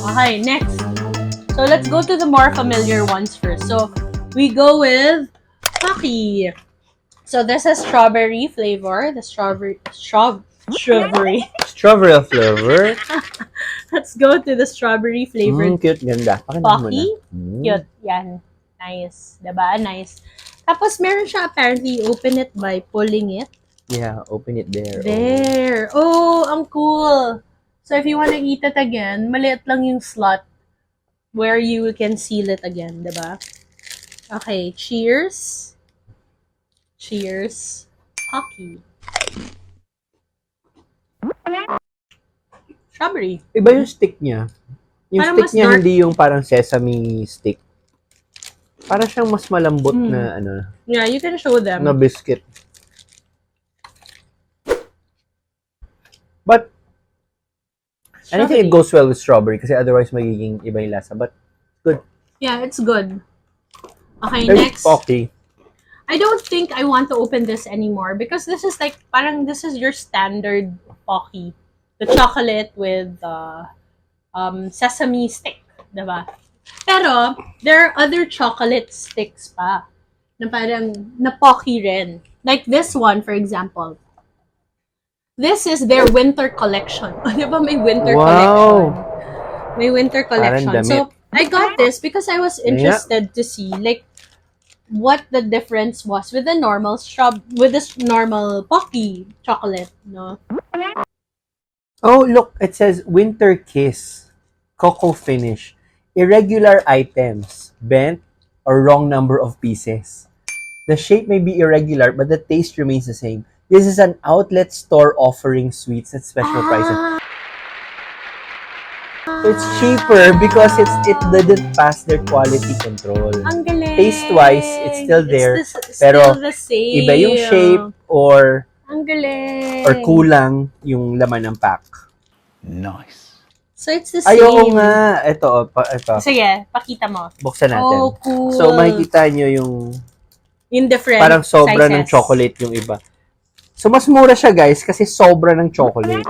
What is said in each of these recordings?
Okay, next. So let's go to the more familiar ones first. So we go with Pocky. So this is strawberry flavor. The strawberry. Strawberry flavor. Let's go to the strawberry flavored Cute, ganda. Pakinggan mo Pocky. na. Cute. Yan. Nice. Diba? Nice. Tapos meron siya apparently, open it by pulling it. Yeah, open it there. There. Oh, ang cool. So if you want to eat it again, maliit lang yung slot where you can seal it again, diba? Okay, cheers. Cheers. Pocky. Strawberry. Iba yung stick niya. Yung Parang stick mas niya dark. hindi yung parang sesame stick. Para siyang mas malambot na Yeah, you can show them. na biscuit. But I don't think it goes well with strawberry kasi otherwise magiging iba yung lasa. But good. Yeah, it's good. Okay, Very next. pocky. I don't think I want to open this anymore because this is like, parang this is your standard Pocky. The chocolate with sesame stick, diba? Pero, there are other chocolate sticks pa na parang na Pocky rin. Like this one, for example. This is their winter collection. Di ba may winter collection? May winter collection. Parang damit. So, I got this because I was interested to see like what the difference was with the normal with this normal Pocky chocolate, no? Oh, look, it says Winter Kiss, Cocoa Finish, irregular items, bent or wrong number of pieces. The shape may be irregular, but the taste remains the same. This is an outlet store offering sweets at special prices. So it's cheaper because it didn't pass their quality control. Ang galing. Taste-wise, it's still there. It's pero still the same. Iba yung shape or ang galing. or kulang yung laman ng pack. Nice. So it's the same. Ay, oo nga. Ito. Sige, pakita mo. Buksan natin. Oh, cool. So, makikita nyo yung In different parang sobra sizes. ng chocolate yung iba. So, mas mura siya, guys, kasi sobra ng chocolate.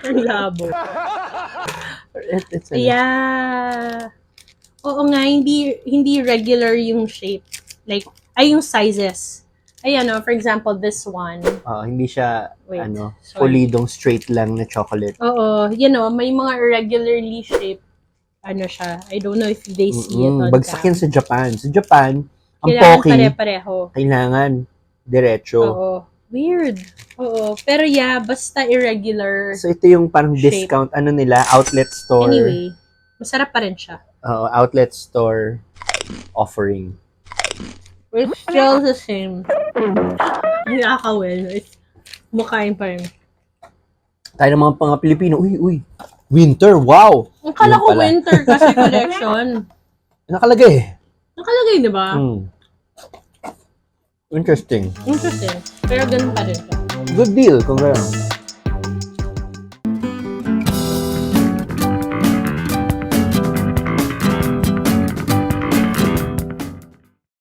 Ang labo. It's Yeah. Oo nga, hindi regular yung shape. Like, ay yung sizes. Ayan for example, this one. hindi siya, Wait, sorry. pulidong straight lang na chocolate. Oo, may mga irregularly shaped, siya. I don't know if they see it on Bagsak yan cam. sa Japan. Sa Japan, ang Kailangan Pocky, pare-pareho. kailangan diretso. Oo. Weird. Oo. Pero basta irregular. So, ito yung parang Shape. discount, nila, outlet store. Anyway, masarap pa rin siya. Outlet store offering. It's still the same. Nakakawin. Mukhain pa rin. Tayo ng mga Pilipino, uy, winter, wow! Ang kala Yun ko pala. winter kasi collection. Nakalagay. Nakalagay, di ba? Interesting. Interesting. Pero ganun pa rin siya. Good deal, kung gano'n.